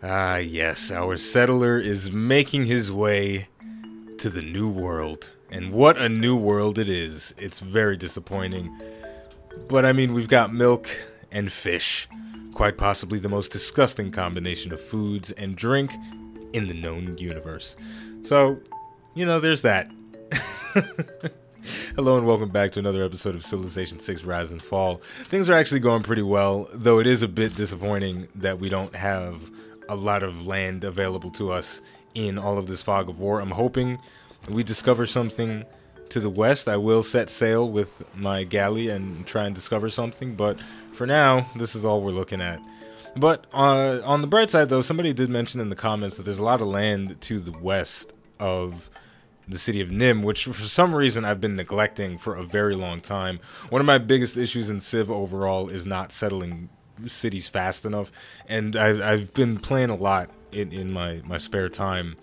Ah, yes, our settler is making his way to the new world. And what a new world it is. It's very disappointing. But I mean, we've got milk and fish. Quite possibly the most disgusting combination of foods and drink in the known universe. So, there's that. Hello and welcome back to another episode of Civilization VI Rise and Fall. Things are actually going pretty well, though it is a bit disappointing that we don't have a lot of land available to us in all of this fog of war. I'm hoping we discover something to the west. I will set sail with my galley and try and discover something, but for now, this is all we're looking at. But on the bright side, though, somebody did mention in the comments that there's a lot of land to the west of the city of Nim, which for some reason I've been neglecting for a very long time. One of my biggest issues in Civ overall is not settling cities fast enough, and I've been playing a lot in my spare time,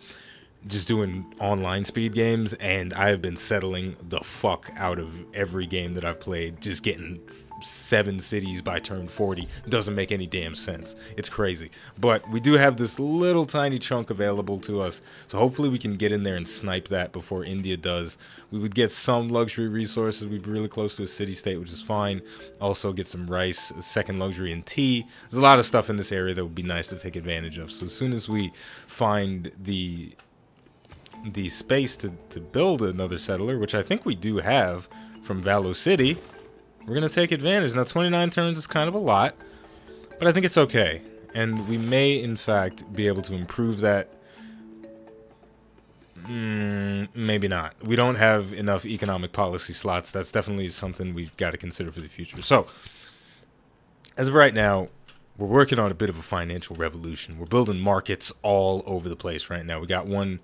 just doing online speed games, and I have been settling the fuck out of every game that I've played, just getting 7 cities by turn 40. Doesn't make any damn sense. It's crazy. But we do have this little tiny chunk available to us, so hopefully we can get in there and snipe that before India does. We would get some luxury resources. We'd be really close to a city-state, which is fine. Also get some rice, a second luxury, and tea. There's a lot of stuff in this area that would be nice to take advantage of. So as soon as we find the space to build another settler, which I think we do have from Valo City, we're going to take advantage. Now, 29 turns is kind of a lot, but I think it's okay. And we may, in fact, be able to improve that. Maybe not. We don't have enough economic policy slots. That's definitely something we've got to consider for the future. So, as of right now, we're working on a bit of a financial revolution. We're building markets all over the place right now. We got one...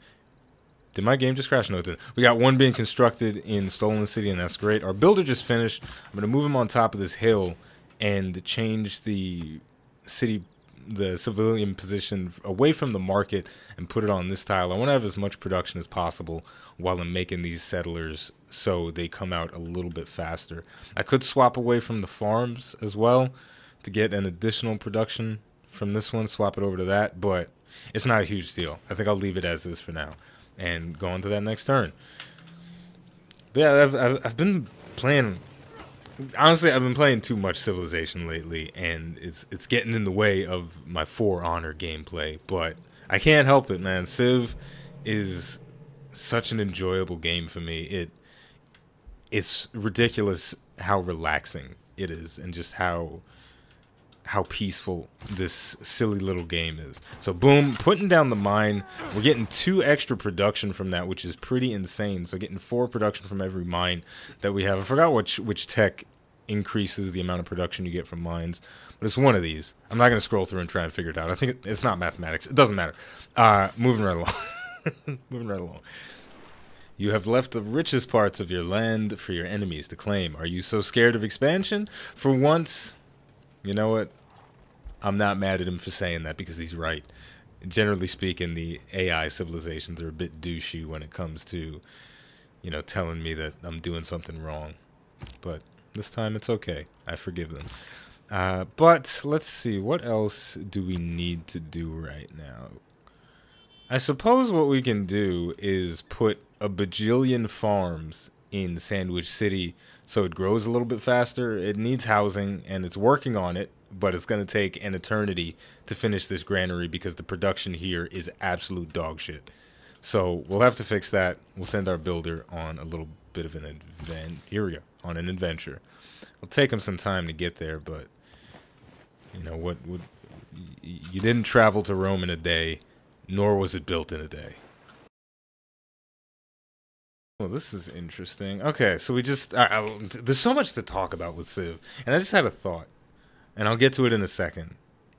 Did my game just crash? No, it didn't. We got one being constructed in Stolen City, and that's great. Our builder just finished. I'm going to move him on top of this hill and change the civilian position away from the market and put it on this tile. I want to have as much production as possible while I'm making these settlers so they come out a little bit faster. I could swap away from the farms as well to get an additional production from this one, swap it over to that, but it's not a huge deal. I think I'll leave it as is for now and go on to that next turn. But yeah, I've been playing... Honestly, I've been playing too much Civilization lately, and it's getting in the way of my For Honor gameplay. But I can't help it, man. Civ is such an enjoyable game for me. It's ridiculous how relaxing it is, and just how peaceful this silly little game is. So boom, putting down the mine. We're getting 2 extra production from that, which is pretty insane. So getting 4 production from every mine that we have. I forgot which tech increases the amount of production you get from mines, but it's one of these. I'm not going to scroll through and try and figure it out. I think it's not mathematics. It doesn't matter. Moving right along. Moving right along. You have left the richest parts of your land for your enemies to claim. Are you so scared of expansion? For once, you know what? I'm not mad at him for saying that, because he's right. Generally speaking, the AI civilizations are a bit douchey when it comes to, telling me that I'm doing something wrong. But this time it's okay. I forgive them. But let's see. What else do we need to do right now? I suppose what we can do is put a bajillion farms in Sandwich City so it grows a little bit faster. It needs housing, and it's working on it, but it's going to take an eternity to finish this granary because the production here is absolute dog shit. So we'll have to fix that. We'll send our builder on a little bit of an adventure. It'll take him some time to get there, but you didn't travel to Rome in a day, nor was it built in a day. Well, this is interesting. Okay, so we just... there's so much to talk about with Civ, and I just had a thought, and I'll get to it in a second,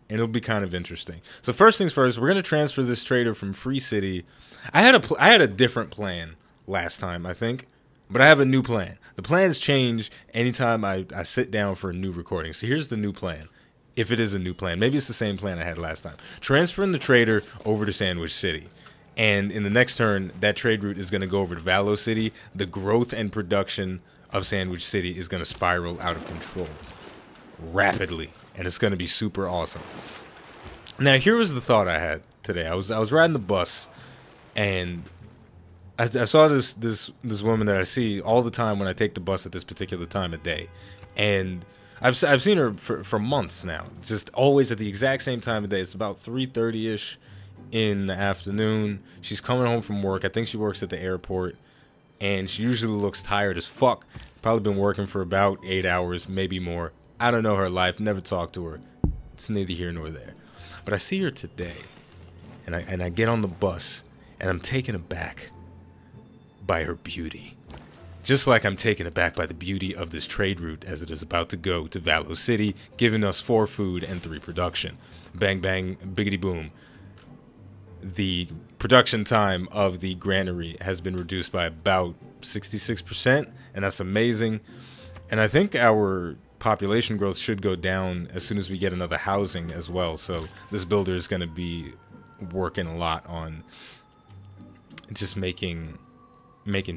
and it'll be kind of interesting. So first things first, we're going to transfer this trader from Free City. I had a different plan last time, I think, but I have a new plan. The plans change anytime I sit down for a new recording. So here's the new plan, if it is a new plan. Maybe it's the same plan I had last time. Transferring the trader over to Sandwich City. And in the next turn, that trade route is going to go over to Valo City. The growth and production of Sandwich City is going to spiral out of control rapidly, and it's going to be super awesome. Now, here was the thought I had today. I was riding the bus, and I saw this woman that I see all the time when I take the bus at this particular time of day, and I've seen her for months now, just always at the exact same time of day. It's about 3:30ish in the afternoon. She's coming home from work. I think she works at the airport, and she usually looks tired as fuck. Probably been working for about 8 hours, maybe more. I don't know her life. Never talked to her. It's neither here nor there. But I see her today, and I get on the bus, and I'm taken aback by her beauty. Just like I'm taken aback by the beauty of this trade route as it is about to go to Valo City, giving us 4 food and 3 production. Bang, bang, biggity boom. The production time of the granary has been reduced by about 66%, and that's amazing. And I think our population growth should go down as soon as we get another housing as well. So this builder is going to be working a lot on just making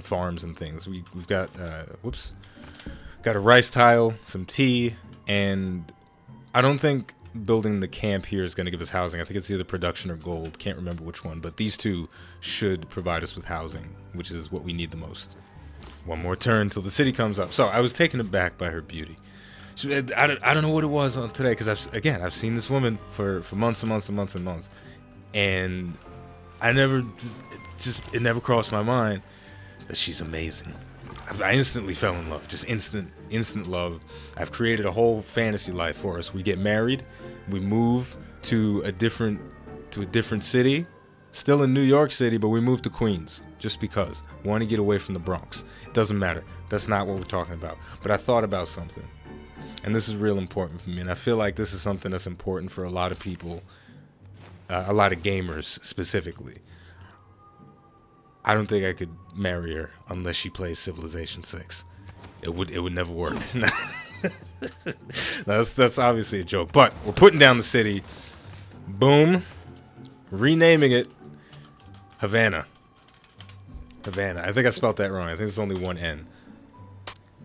farms and things. We've got got a rice tile, some tea, and I don't think building the camp here is going to give us housing. I think it's either production or gold. Can't remember which one, but these two should provide us with housing, which is what we need the most. One more turn till the city comes up. So I was taken aback by her beauty. I don't know what it was on today, because I've seen this woman for months and months and months and months, and it never crossed my mind that she's amazing. I instantly fell in love, just instant love. I've created a whole fantasy life for us. We get married, we move to a different city, still in New York City, but we move to Queens just because. Want to get away from the Bronx. It doesn't matter. That's not what we're talking about. But I thought about something, and this is real important for me, and I feel like this is something that's important for a lot of people, a lot of gamers specifically. I don't think I could marry her unless she plays Civilization VI. It would never work. That's obviously a joke. But we're putting down the city. Boom. Renaming it Havana. Havana. I think I spelled that wrong. I think there's only one N.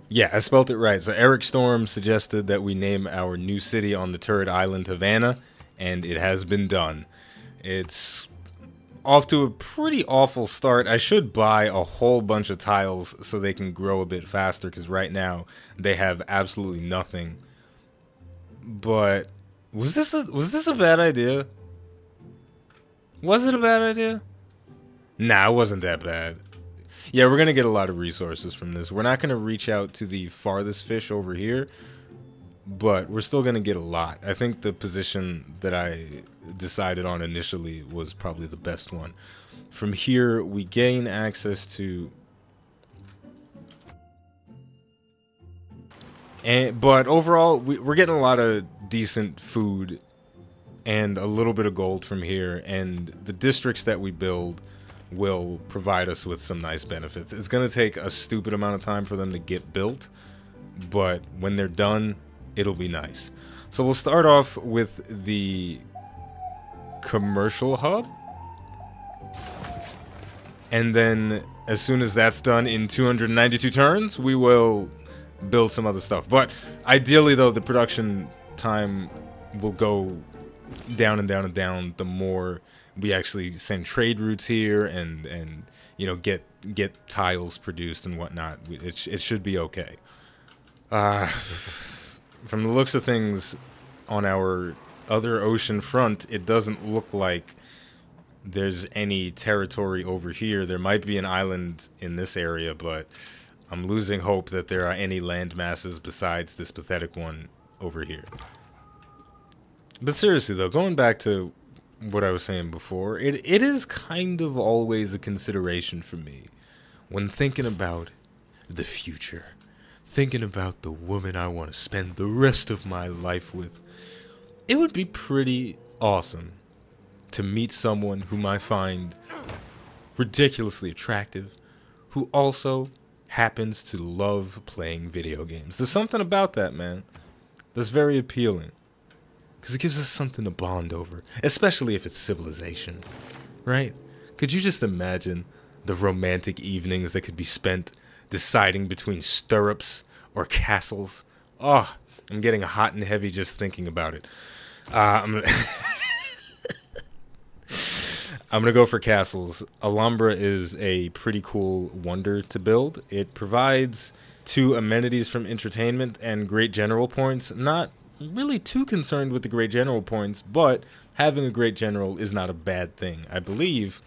Yeah, I spelled it right. So Eric Storm suggested that we name our new city on the turret island Havana, and it has been done. It's off to a pretty awful start. I should buy a whole bunch of tiles so they can grow a bit faster, because right now they have absolutely nothing. But was this a bad idea? Was it a bad idea? Nah, it wasn't that bad. Yeah, we're gonna get a lot of resources from this. We're not gonna reach out to the farthest fish over here, but we're still gonna get a lot. I think the position that I decided on initially was probably the best one. From here, we gain access to, but overall, we're getting a lot of decent food and a little bit of gold from here, and the districts that we build will provide us with some nice benefits. It's going to take a stupid amount of time for them to get built, but when they're done, it'll be nice. So we'll start off with the commercial hub, and then as soon as that's done in 292 turns, we will build some other stuff. But ideally, though, the production time will go down and down and down the more we actually send trade routes here and you know, get tiles produced and whatnot. It should be okay. From the looks of things on our other ocean front, it doesn't look like there's any territory over here. There might be an island in this area, but I'm losing hope that there are any land masses besides this pathetic one over here. But seriously though, going back to what I was saying before, it is kind of always a consideration for me when thinking about the future, thinking about the woman I want to spend the rest of my life with. It would be pretty awesome to meet someone whom I find ridiculously attractive, who also happens to love playing video games. There's something about that, man, that's very appealing. Because it gives us something to bond over, especially if it's Civilization, right? Could you just imagine the romantic evenings that could be spent deciding between stirrups or castles? Oh, I'm getting hot and heavy just thinking about it. I'm going to go for castles. Alhambra is a pretty cool wonder to build. It provides 2 amenities from entertainment and great general points. Not really too concerned with the great general points, but having a great general is not a bad thing. I believe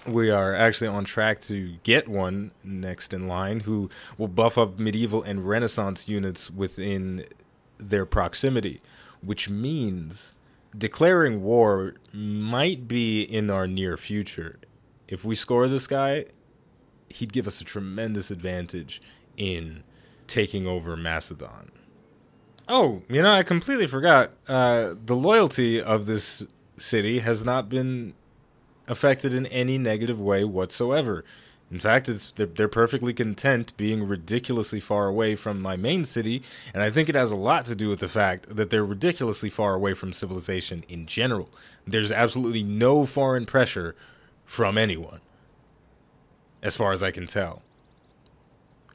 we are actually on track to get one next in line who will buff up medieval and Renaissance units within their proximity, which means declaring war might be in our near future. If we score this guy, he'd give us a tremendous advantage in taking over Macedon. Oh, you know, I completely forgot. The loyalty of this city has not been affected in any negative way whatsoever. In fact, they're perfectly content being ridiculously far away from my main city, and I think it has a lot to do with the fact that they're ridiculously far away from civilization in general. There's absolutely no foreign pressure from anyone, as far as I can tell.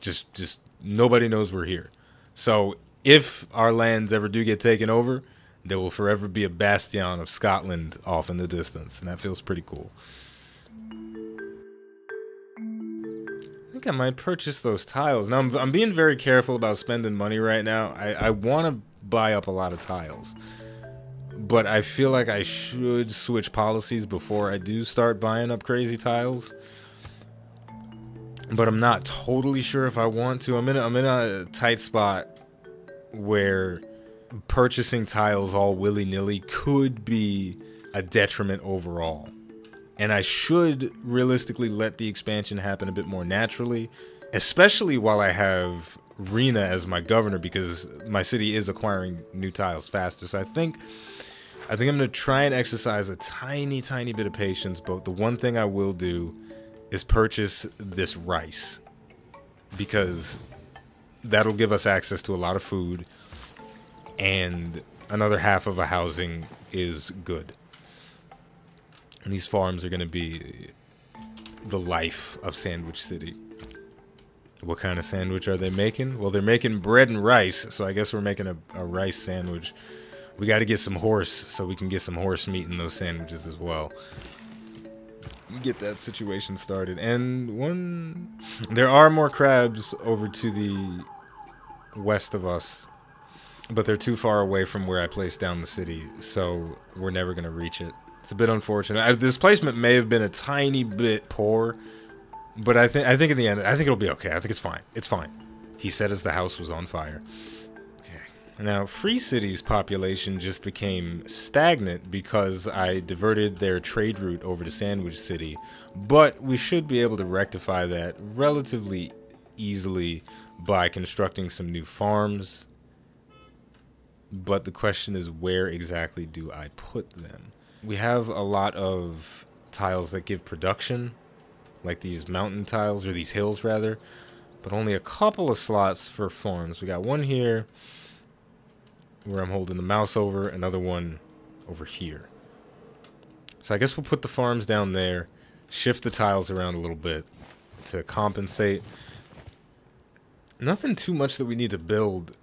Just nobody knows we're here. So if our lands ever do get taken over, there will forever be a bastion of Scotland off in the distance, and that feels pretty cool. I think I might purchase those tiles. Now, I'm being very careful about spending money right now. I want to buy up a lot of tiles, but I feel like I should switch policies before I do start buying up crazy tiles. But I'm not totally sure if I want to. I'm in a tight spot where purchasing tiles all willy-nilly could be a detriment overall. And I should realistically let the expansion happen a bit more naturally, especially while I have Rena as my governor, because my city is acquiring new tiles faster. So I think I'm going to try and exercise a tiny bit of patience, but the one thing I will do is purchase this rice, because that'll give us access to a lot of food, and another half of a housing is good. And these farms are going to be the life of Sandwich City. What kind of sandwich are they making? Well, they're making bread and rice, so I guess we're making a rice sandwich. We got to get some horse so we can get some horse meat in those sandwiches as well. Get that situation started. And there are more crabs over to the west of us, but they're too far away from where I placed down the city, so we're never going to reach it. It's a bit unfortunate. This placement may have been a tiny bit poor, but I think in the end, I think it'll be okay. I think it's fine. It's fine. He said as the house was on fire. Okay. Now, Free City's population just became stagnant because I diverted their trade route over to Sandwich City, but we should be able to rectify that relatively easily by constructing some new farms. But the question is, where exactly do I put them? We have a lot of tiles that give production, like these mountain tiles, or these hills rather, but only a couple of slots for farms. We got one here where I'm holding the mouse over, another one over here. So I guess we'll put the farms down there, shift the tiles around a little bit to compensate. Nothing too much that we need to build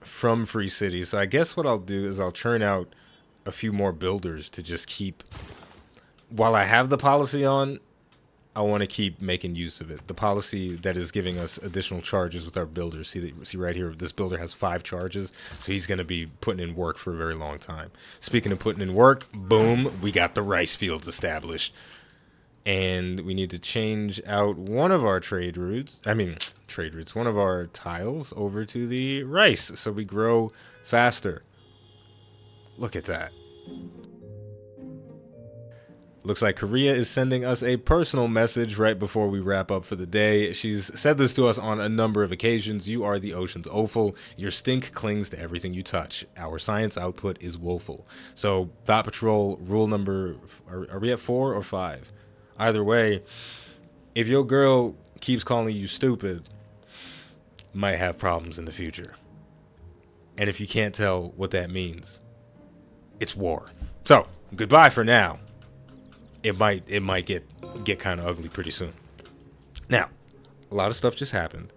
from Free City, so I guess what I'll do is I'll churn out a few more builders to just keep, while I have the policy on, I want to keep making use of it. The policy that is giving us additional charges with our builders. See right here, this builder has 5 charges, so he's going to be putting in work for a very long time. Speaking of putting in work, boom, we got the rice fields established. And we need to change out one of our one of our tiles over to the rice, so we grow faster. Look at that. Looks like Korea is sending us a personal message right before we wrap up for the day. She's said this to us on a number of occasions. You are the ocean's offal. Your stink clings to everything you touch. Our science output is woeful. So, Thought Patrol rule number... Are we at 4 or 5? Either way, if your girl keeps calling you stupid, might have problems in the future. And if you can't tell what that means, it's war. So, goodbye for now. It might get kind of ugly pretty soon. Now, a lot of stuff just happened.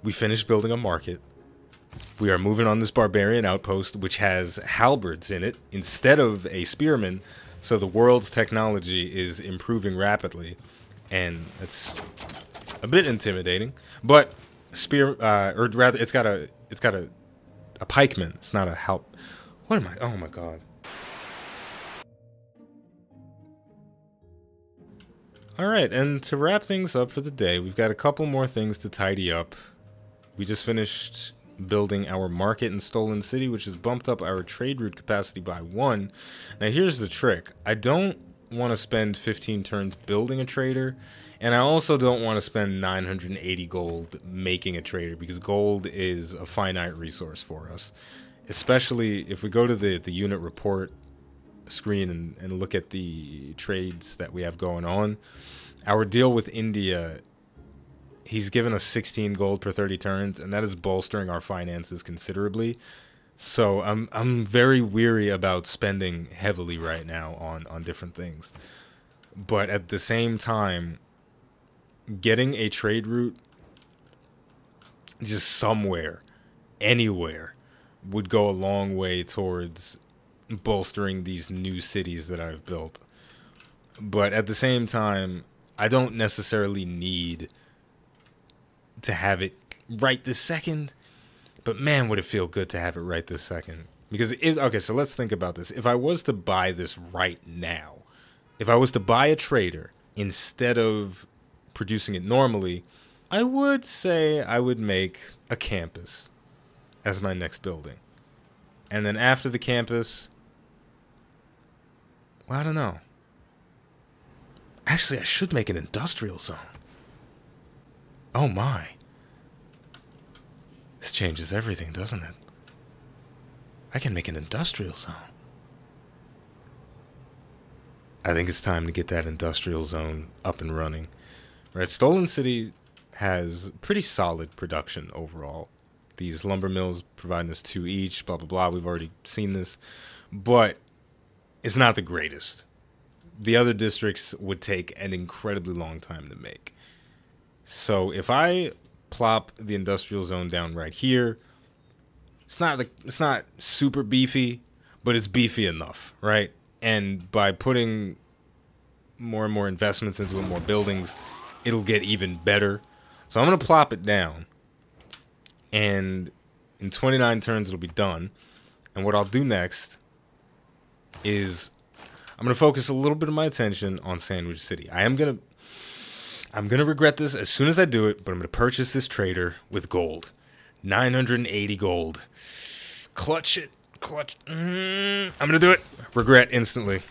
We finished building a market. We are moving on this barbarian outpost, which has halberds in it instead of a spearman. So the world's technology is improving rapidly, and it's a bit intimidating. But or rather, it's got a pikeman. It's not a help. What am I? Oh my god. All right, and to wrap things up for the day, we've got a couple more things to tidy up. We just finished building our market in Stolen City, which has bumped up our trade route capacity by 1. Now here's the trick. I don't want to spend 15 turns building a trader, and I also don't want to spend 980 gold making a trader, because gold is a finite resource for us. Especially if we go to the unit report screen and look at the trades that we have going on. Our deal with India, he's given us 16 gold per 30 turns, and that is bolstering our finances considerably. So I'm very weary about spending heavily right now on different things. But at the same time, getting a trade route just somewhere, anywhere, would go a long way towards bolstering these new cities that I've built. But at the same time, I don't necessarily need to have it right this second, but man, would it feel good to have it right this second. Because okay, so let's think about this. If I was to buy this right now, if I was to buy a trader instead of producing it normally, I would say I would make a campus as my next building. And then after the campus, well, I don't know. Actually, I should make an industrial zone. Oh my. This changes everything, doesn't it? I can make an industrial zone. I think it's time to get that industrial zone up and running. Right, Stolen City has pretty solid production overall. These lumber mills providing us 2 each, blah, blah, blah. We've already seen this. But it's not the greatest. The other districts would take an incredibly long time to make. So if I plop the industrial zone down right here, it's not super beefy, but it's beefy enough, right? And by putting more and more investments into it, more buildings, it'll get even better. So I'm going to plop it down, and in 29 turns it'll be done. And what I'll do next is I'm going to focus a little bit of my attention on Sandwich City. I'm going to regret this as soon as I do it, but I'm going to purchase this trader with gold. 980 gold. Clutch it. Clutch. I'm going to do it. Regret instantly.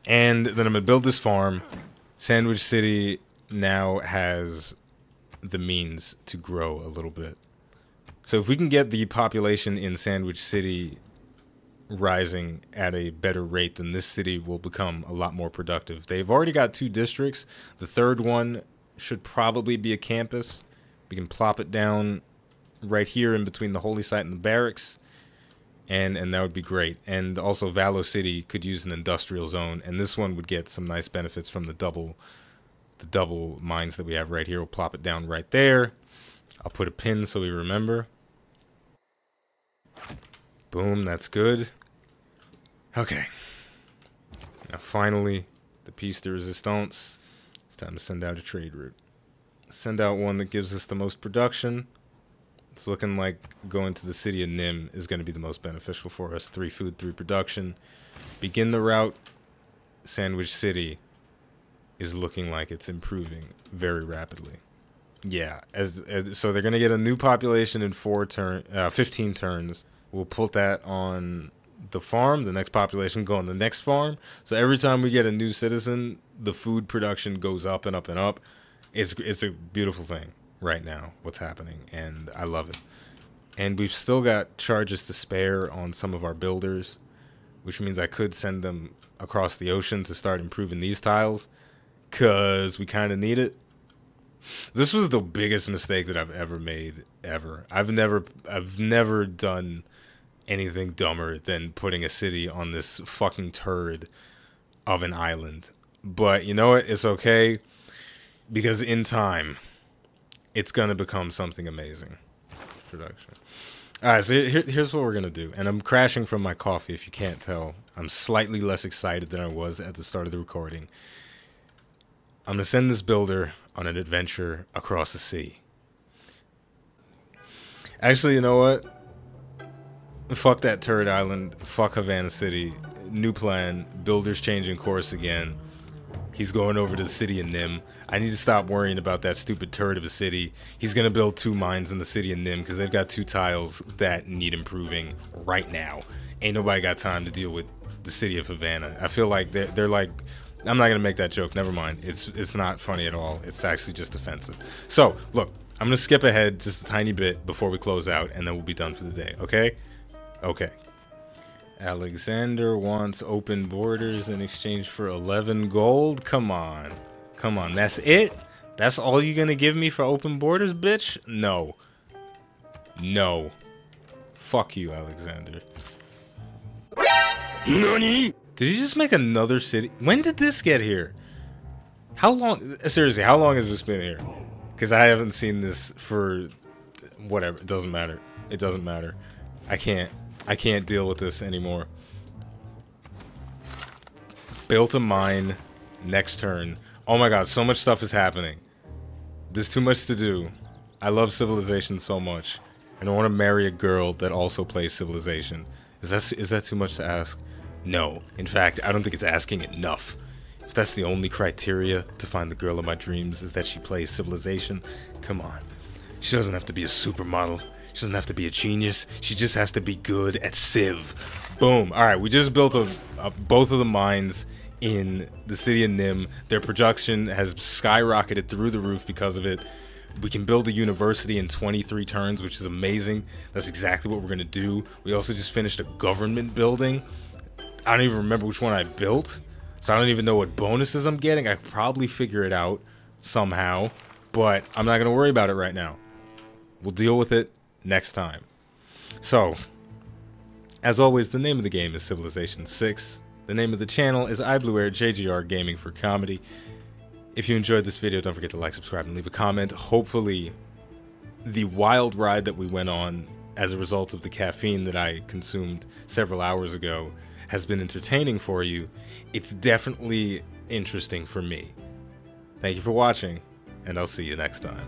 And then I'm going to build this farm. Sandwich City now has the means to grow a little bit. So if we can get the population in Sandwich City rising at a better rate, then this city will become a lot more productive. They've already got 2 districts. The third one should probably be a campus. We can plop it down right here in between the Holy Site and the barracks, and that would be great. And also Valo City could use an industrial zone, and this one would get some nice benefits from the double mines that we have right here. We'll plop it down right there. I'll put a pin so we remember. Boom, that's good. Okay. Now finally, the piece de resistance. It's time to send out a trade route. Send out one that gives us the most production. It's looking like going to the city of Nim is going to be the most beneficial for us. 3 food, 3 production. Begin the route. Sandwich City is looking like it's improving very rapidly. Yeah, so they're going to get a new population in 15 turns. We'll put that on the farm. The next population go on the next farm. So every time we get a new citizen, the food production goes up and up and up. It's a beautiful thing right now, what's happening, and I love it. And we've still got charges to spare on some of our builders, which means I could send them across the ocean to start improving these tiles, because we kind of need it. This was the biggest mistake that I've ever made, ever. I've never done anything dumber than putting a city on this fucking turd of an island. But you know what? It's okay, because in time, it's going to become something amazing. Production. Alright, so here's what we're going to do. And I'm crashing from my coffee, if you can't tell. I'm slightly less excited than I was at the start of the recording. I'm going to send this builder on an adventure across the sea. Actually, you know what? Fuck that turret island. Fuck Havana City. New plan. Builder's changing course again. He's going over to the city of Nim. I need to stop worrying about that stupid turret of a city. He's going to build 2 mines in the city of Nim because they've got 2 tiles that need improving right now. Ain't nobody got time to deal with the city of Havana. I feel like they're like... I'm not going to make that joke. Never mind. It's not funny at all. It's actually just offensive. So, look. I'm going to skip ahead just a tiny bit before we close out, and then we'll be done for the day, okay? Okay. Alexander wants open borders in exchange for 11 gold? Come on. Come on. That's it? That's all you're going to give me for open borders, bitch? No. No. Fuck you, Alexander. NANI? Did he just make another city? When did this get here? How long? Seriously, how long has this been here? Because I haven't seen this for whatever. It doesn't matter. It doesn't matter. I can't deal with this anymore. Built a mine. Next turn. Oh my god, so much stuff is happening. There's too much to do. I love Civilization so much. And I want to marry a girl that also plays Civilization. Is that too much to ask? No. In fact, I don't think it's asking enough. If that's the only criteria to find the girl of my dreams is that she plays Civilization, come on. She doesn't have to be a supermodel. She doesn't have to be a genius. She just has to be good at Civ. Boom. Alright, we just built both of the mines in the city of Nim. Their production has skyrocketed through the roof because of it. We can build a university in 23 turns, which is amazing. That's exactly what we're going to do. We also just finished a government building. I don't even remember which one I built. So I don't even know what bonuses I'm getting. I could probably figure it out somehow, but I'm not going to worry about it right now. We'll deal with it next time. So, as always, the name of the game is Civilization VI. The name of the channel is iBluairJgR Gaming for Comedy. If you enjoyed this video, don't forget to like, subscribe, and leave a comment. Hopefully, the wild ride that we went on as a result of the caffeine that I consumed several hours ago has been entertaining for you. It's definitely interesting for me. Thank you for watching, and I'll see you next time.